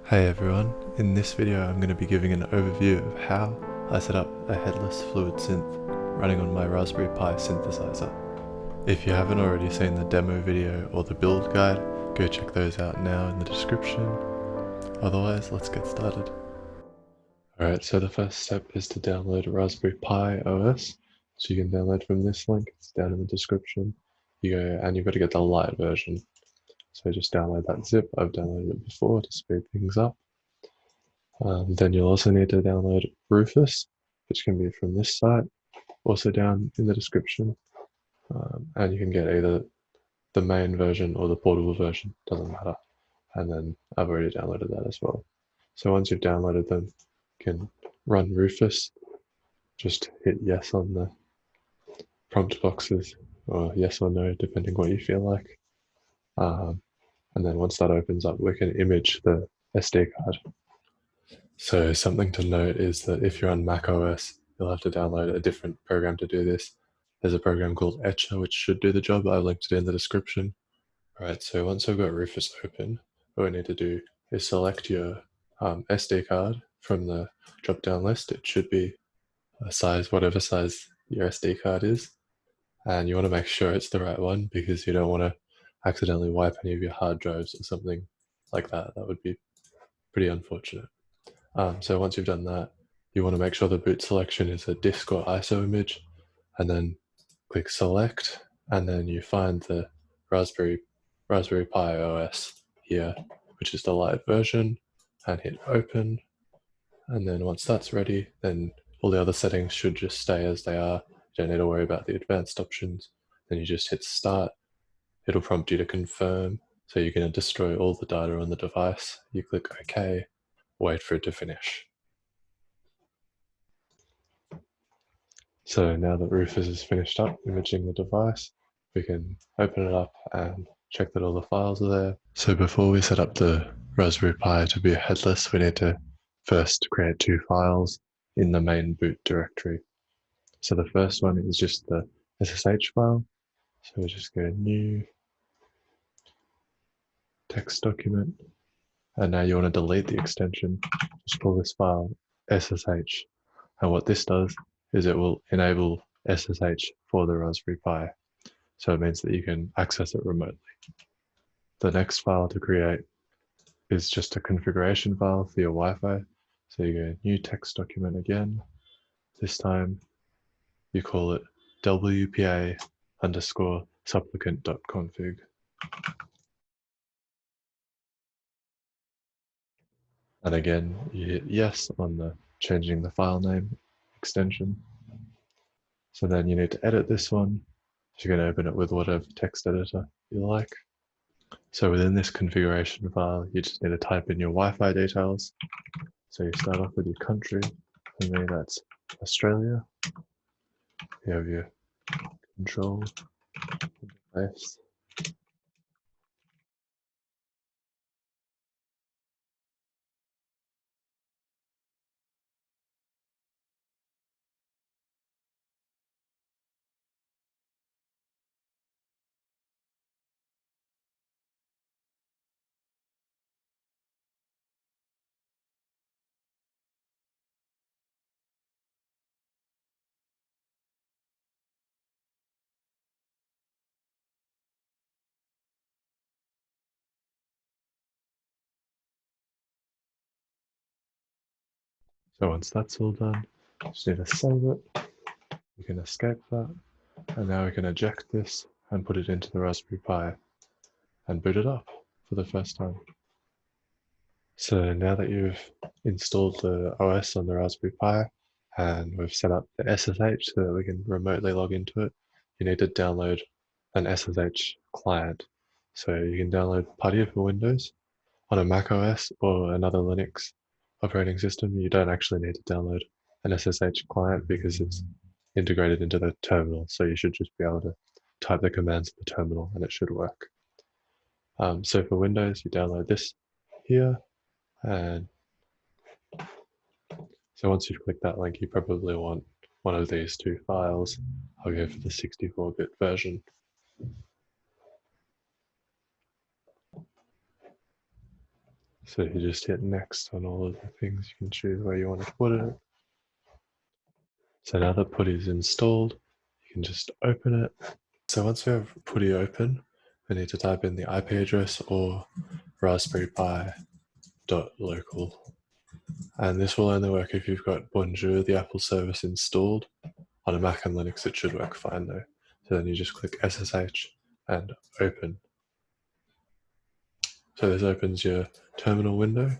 Hey everyone, in this video I'm going to be giving an overview of how I set up a headless Fluidsynth running on my Raspberry Pi synthesizer. If you haven't already seen the demo video or the build guide, go check those out now in the description. Otherwise, let's get started. Alright, so the first step is to download Raspberry Pi OS. So you can download from this link, it's down in the description. You go and you've got to get the Lite version. So just download that zip. I've downloaded it before to speed things up. Then you'll also need to download Rufus, which can be from this site, also down in the description. And you can get either the main version or the portable version, doesn't matter. And then I've already downloaded that as well. So once you've downloaded them, you can run Rufus, just hit yes on the prompt boxes, or yes or no, depending what you feel like. And then once that opens up, we can image the SD card. So something to note is that if you're on Mac OS, you'll have to download a different program to do this. There's a program called Etcher, which should do the job. I've linked it in the description. All right, so once I've got Rufus open, what we need to do is select your SD card from the drop-down list. It should be a size, whatever size your SD card is. And you want to make sure it's the right one because you don't want to accidentally wipe any of your hard drives or something like that. That would be pretty unfortunate. So once you've done that, you want to make sure the boot selection is a disk or ISO image, and then click select, and then you find the Raspberry Pi OS here, which is the Lite version, and hit open. And then once that's ready, then all the other settings should just stay as they are. You don't need to worry about the advanced options. Then you just hit start. It'll prompt you to confirm. So you're going to destroy all the data on the device. You click OK, wait for it to finish. So now that Rufus is finished up imaging the device, we can open it up and check that all the files are there. So before we set up the Raspberry Pi to be headless, we need to first create two files in the main boot directory. So the first one is just the SSH file. So we'll just go new text document. And now you want to delete the extension. Just call this file SSH. And what this does is it will enable SSH for the Raspberry Pi. So it means that you can access it remotely. The next file to create is just a configuration file for your Wi-Fi. So you go new text document again. This time you call it wpa_supplicant.config. And again, you hit yes on the changing the file name extension. So then you need to edit this one. So you're going to open it with whatever text editor you like. So within this configuration file, you just need to type in your Wi-Fi details. So you start off with your country. For me, that's Australia. You have your control interface. So once that's all done, you just need to save it. You can escape that. And now we can eject this and put it into the Raspberry Pi and boot it up for the first time. So now that you've installed the OS on the Raspberry Pi and we've set up the SSH so that we can remotely log into it, you need to download an SSH client. So you can download PuTTY for Windows. On a Mac OS or another Linux operating system, you don't actually need to download an SSH client because it's integrated into the terminal. So you should just be able to type the commands in the terminal and it should work. So for Windows, you download this here. And so once you've clicked that link, you probably want one of these two files. I'll go for the 64-bit version. So you just hit next on all of the things. You can choose where you want to put it. So now that PuTTY is installed, you can just open it. So once we have PuTTY open, we need to type in the IP address or Raspberry Pi .local. And this will only work if you've got Bonjour, the Apple service, installed. On a Mac and Linux, it should work fine though. So then you just click SSH and open. So this opens your terminal window.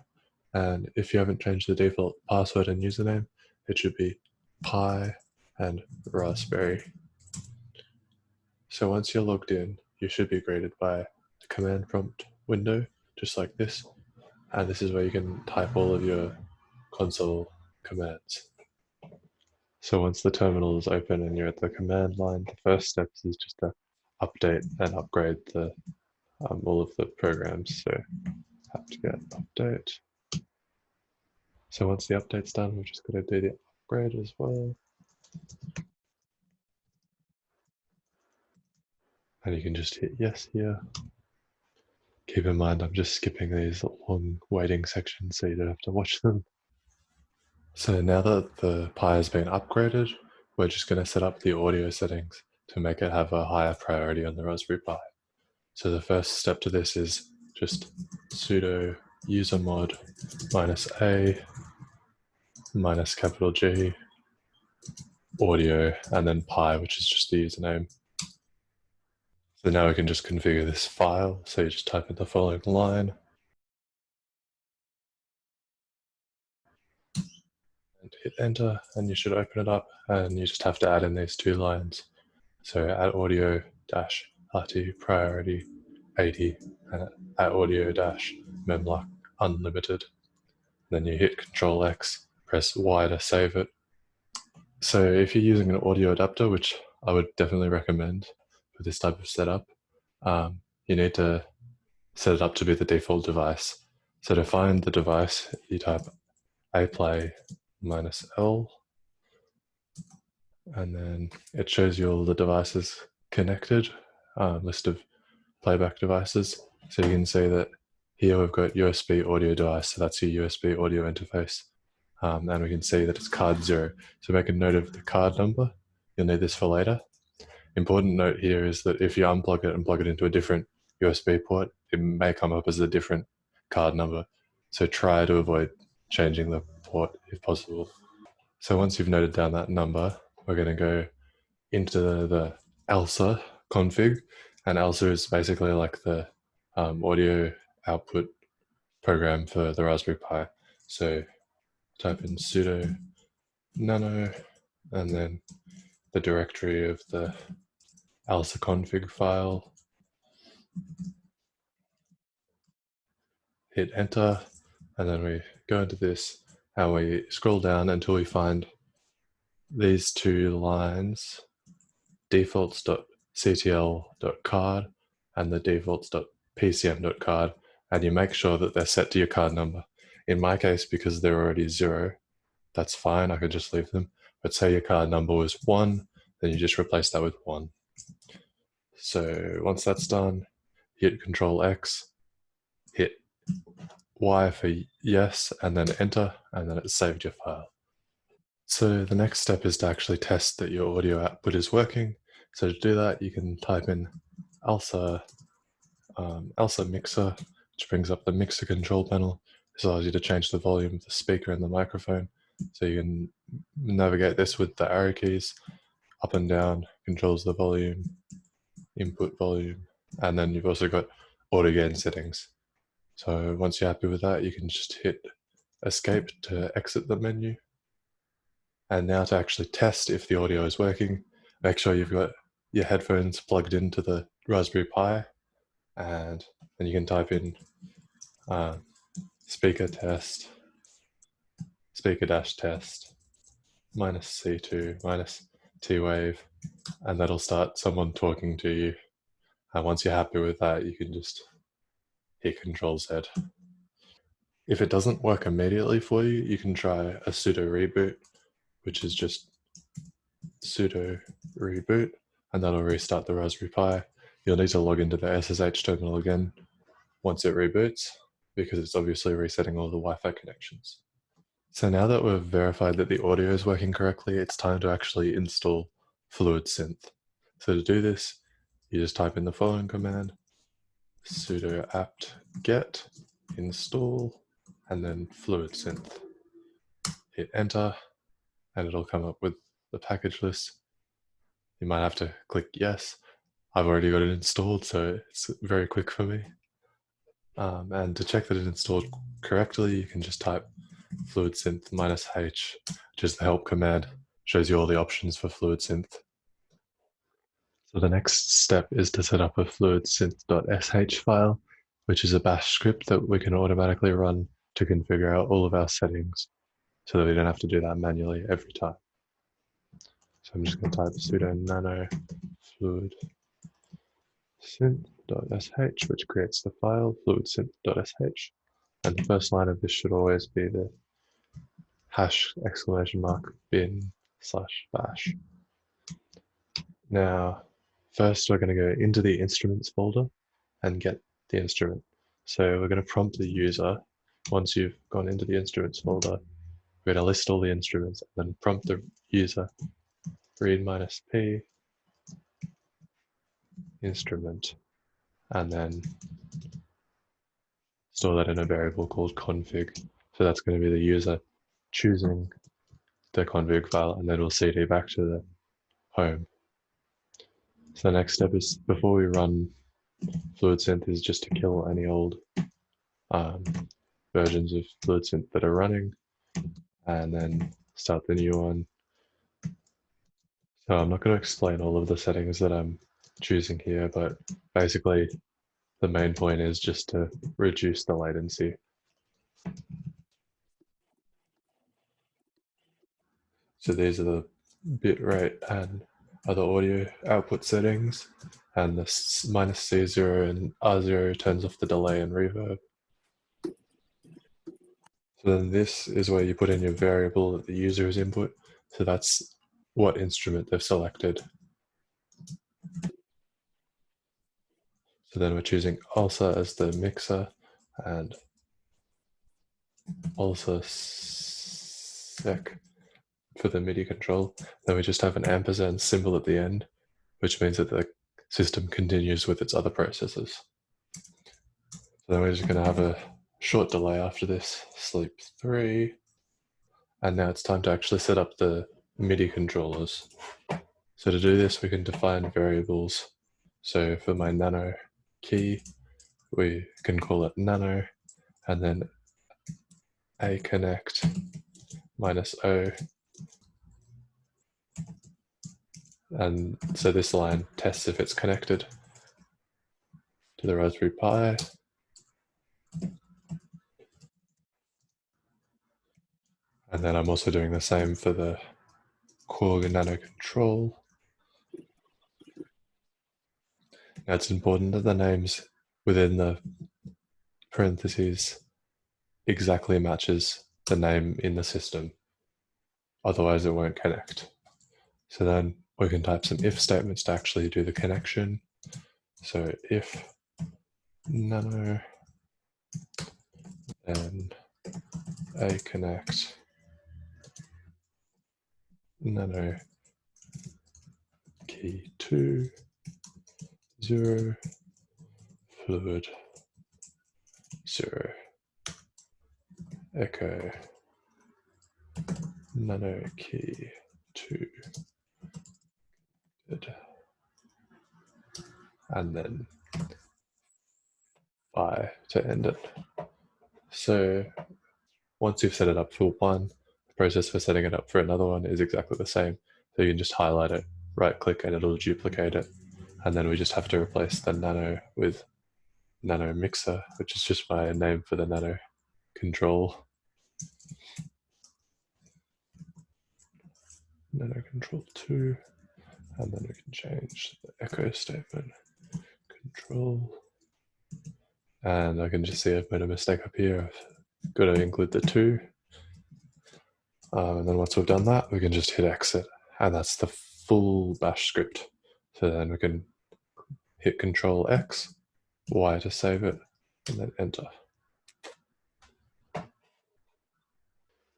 And if you haven't changed the default password and username, it should be Pi and Raspberry. So once you're logged in, you should be greeted by the command prompt window, just like this. And this is where you can type all of your console commands. So once the terminal is open and you're at the command line, the first step is just to update and upgrade the all of the programs. So apt-get update. So once the update's done, we're just going to do the upgrade as well. And you can just hit yes here. Keep in mind, I'm just skipping these long waiting sections so you don't have to watch them. So now that the Pi has been upgraded, we're just going to set up the audio settings to make it have a higher priority on the Raspberry Pi. So the first step to this is just sudo usermod -a -G audio and then Pi, which is just the username. So now we can just configure this file. So you just type in the following line and hit enter, and you should open it up, and you just have to add in these two lines. So at audio-RT priority 80 and at audio-memlock unlimited. Then you hit Control X, press Y to save it. So if you're using an audio adapter, which I would definitely recommend for this type of setup, you need to set it up to be the default device. So to find the device, you type aplay -L, and then it shows you all the devices connected, list of playback devices. So you can see that here we've got USB audio device, so that's your USB audio interface. And we can see that it's card 0. So make a note of the card number. You'll need this for later. Important note here is that if you unplug it and plug it into a different USB port, it may come up as a different card number. So try to avoid changing the port if possible. So once you've noted down that number, we're going to go into the ELSA config. And ELSA is basically like the audio output program for the Raspberry Pi. So type in sudo nano and then the directory of the ELSA config file. Hit enter, and then we go into this and we scroll down until we find these two lines, defaults.ctl.card and the defaults.pcm.card, and you make sure that they're set to your card number. In my case, because they're already 0, that's fine, I could just leave them. But say your card number was 1, then you just replace that with 1. So once that's done, hit Control X, hit Y for yes, and then enter, and then it's saved your file. So the next step is to actually test that your audio output is working. So to do that, you can type in ELSA mixer, which brings up the mixer control panel. This allows you to change the volume of the speaker and the microphone. So you can navigate this with the arrow keys. Up and down controls the volume, input volume, and then you've also got audio gain settings. So once you're happy with that, you can just hit escape to exit the menu. And now to actually test if the audio is working, make sure you've got your headphones plugged into the Raspberry Pi, and then you can type in speaker test, speaker-test, -C2, -T-wave, and that'll start someone talking to you. And once you're happy with that, you can just hit Control Z. If it doesn't work immediately for you, you can try a sudo reboot, which is just sudo reboot, and that'll restart the Raspberry Pi. You'll need to log into the SSH terminal again once it reboots. because it's obviously resetting all the Wi-Fi connections. So now that we've verified that the audio is working correctly, it's time to actually install Fluidsynth. So to do this, you just type in the following command: sudo apt get install and then Fluidsynth. Hit enter and it'll come up with the package list. You might have to click yes. I've already got it installed, so it's very quick for me. And to check that it's installed correctly, you can just type Fluidsynth -h, which is the help command. Shows you all the options for Fluidsynth. So the next step is to set up a fluidsynth.sh file, which is a bash script that we can automatically run to configure out all of our settings so that we don't have to do that manually every time. So I'm just going to type sudo nano fluidsynth.sh, which creates the file fluidsynth.sh. And the first line of this should always be the #bin/bash. Now, first we're going to go into the instruments folder and get the instrument. So we're going to prompt the user. Once you've gone into the instruments folder, we're going to list all the instruments and then prompt the user read -p instrument, and then store that in a variable called config. So that's going to be the user choosing the config file, and then we'll cd back to the home. So the next step is, before we run Fluidsynth, is just to kill any old versions of Fluidsynth that are running, and then start the new one. So I'm not going to explain all of the settings that I'm choosing here, but basically the main point is just to reduce the latency. So these are the bitrate and other audio output settings, and the -C0 and R0 turns off the delay and reverb. So then this is where you put in your variable that the user has input. So that's what instrument they've selected. So then we're choosing ALSA as the mixer and ALSA sec for the MIDI control. Then we just have an ampersand symbol at the end, which means that the system continues with its other processes. So then we're just going to have a short delay after this, sleep 3. And now it's time to actually set up the MIDI controllers. So to do this, we can define variables. So for my nano key, we can call it nano, and then a connect -o. And so this line tests if it's connected to the Raspberry Pi. And then I'm also doing the same for the Korg nano control. Now it's important that the names within the parentheses exactly matches the name in the system. Otherwise it won't connect. So then we can type some if statements to actually do the connection. So if nano, then a connect nano key 2 0 fluid 0 echo nano key 2 good, and then I to end it. So once you've set it up for one, the process for setting it up for another one is exactly the same. So you can just highlight it, right click, and it'll duplicate it. And then we just have to replace the nano with nano mixer, which is just my name for the nano control. Nano control 2, and then we can change the echo statement control. And I can just see I've made a mistake up here. I've got to include the 2. And then once we've done that, we can just hit exit, and that's the full bash script. So then we can hit Control X, Y to save it, and then enter.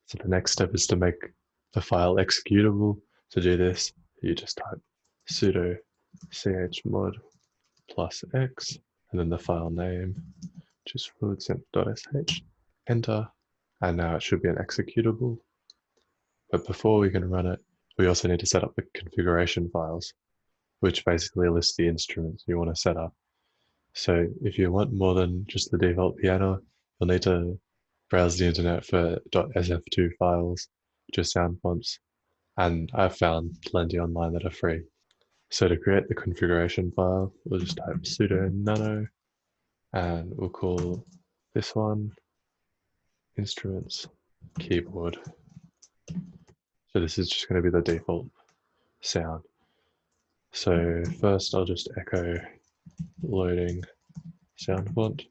So the next step is to make the file executable. To do this, you just type sudo chmod +x, and then the file name, which is fluidsynth.sh, enter, and now it should be an executable. But before we can run it, we also need to set up the configuration files, which basically lists the instruments you want to set up. So if you want more than just the default piano, you'll need to browse the internet for .sf2 files, just sound fonts, and I've found plenty online that are free. So to create the configuration file, we'll just type sudo nano, and we'll call this one instruments keyboard. So this is just going to be the default sound. So first I'll just echo loading sound font,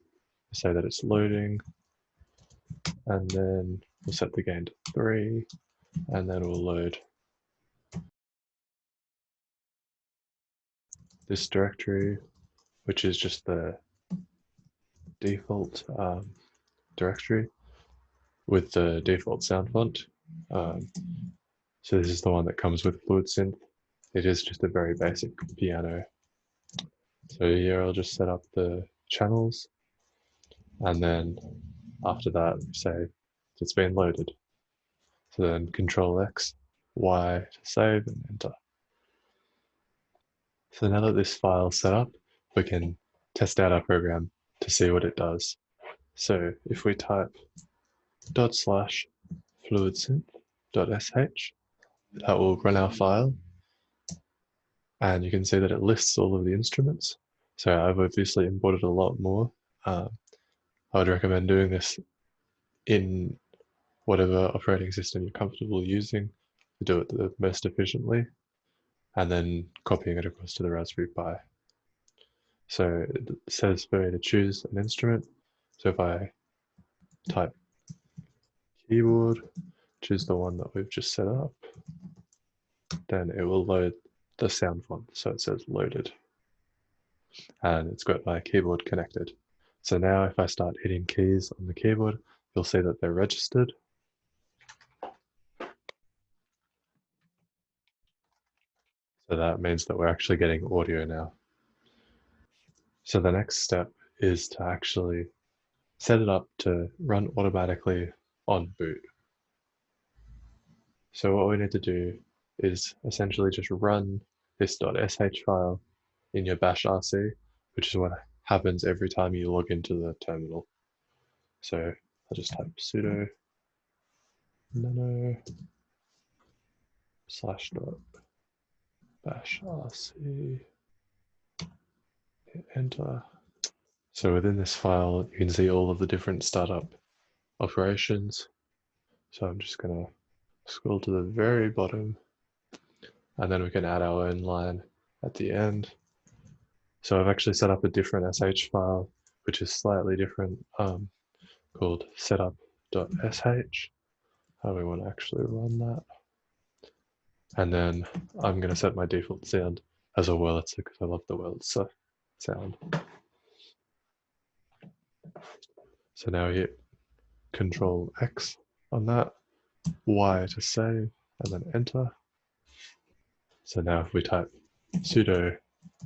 say that it's loading, and then we'll set the gain to 3, and then we'll load this directory, which is just the default directory with the default sound font. So this is the one that comes with Fluidsynth. It is just a very basic piano. So here I'll just set up the channels, and then after that say it's been loaded. So then Control X, Y to save, and enter. So now that this file's set up, we can test out our program to see what it does. So if we type /fluidsynth.sh, that will run our file, and you can see that it lists all of the instruments. So I've obviously imported a lot more. I would recommend doing this in whatever operating system you're comfortable using to do it the most efficiently, and then copying it across to the Raspberry Pi. So it says for me to choose an instrument. So if I type keyboard, choose the one that we've just set up, then it will load the sound font. So it says loaded, and it's got my keyboard connected. So now if I start hitting keys on the keyboard, you'll see that they're registered. So that means that we're actually getting audio now. So the next step is to actually set it up to run automatically on boot. So what we need to do is essentially just run this .sh file in your bash RC, which is what happens every time you log into the terminal. So I'll just type sudo nano /bash rc, hit enter. So within this file, you can see all of the different startup operations. So I'm just going to scroll to the very bottom, and then we can add our own line at the end. So I've actually set up a different SH file, which is slightly different, called setup.sh. How do we want to actually run that? And then I'm going to set my default sound as a Wurlitzer because I love the Wurlitzer sound. So now we hit Control X on that, Y to save, and then enter. So now if we type sudo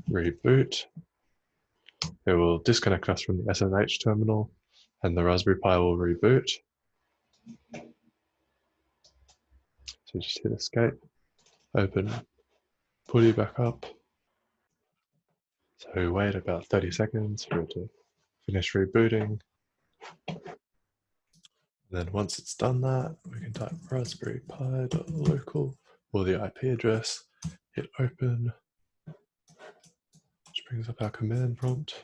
reboot, it will disconnect us from the SSH terminal, and the Raspberry Pi will reboot. So just hit escape, open PuTTY back up. So wait about 30 seconds for it to finish rebooting. And then once it's done that, we can type raspberry pi.local or the IP address, hit open, which brings up our command prompt.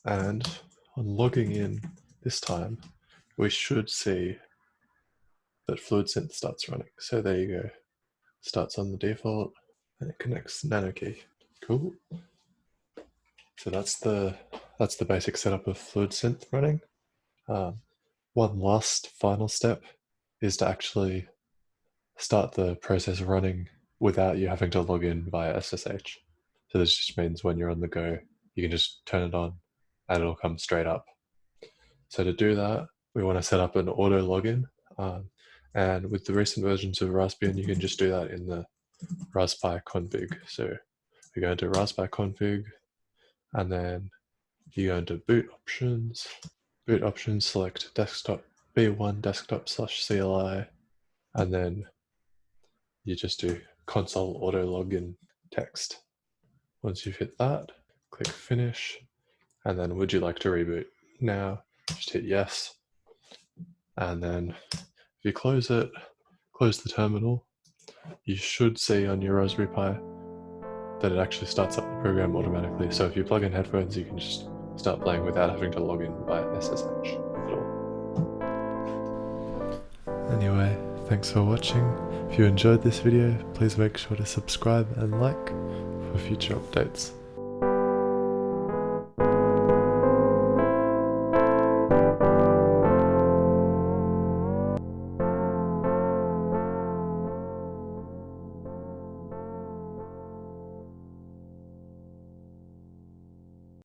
And on logging in this time, we should see that Fluidsynth starts running. So there you go. Starts on the default and it connects NanoKey. Cool. So that's the basic setup of Fluidsynth running. One last final step is to actually start the process running without you having to log in via SSH. So this just means when you're on the go, you can just turn it on and it'll come straight up. So to do that, we want to set up an auto login. And with the recent versions of Raspbian, you can just do that in the Raspberry config. So you go into Raspberry config, and then you go into boot options. Boot options, select desktop B1 desktop/CLI, and then you just do console auto login text. Once you've hit that, click finish, and then would you like to reboot? Now, just hit yes, and then if you close it, close the terminal, you should see on your Raspberry Pi that it actually starts up the program automatically. So if you plug in headphones, you can just start playing without having to log in via SSH at all. Anyway, thanks for watching. If you enjoyed this video, please make sure to subscribe and like for future updates.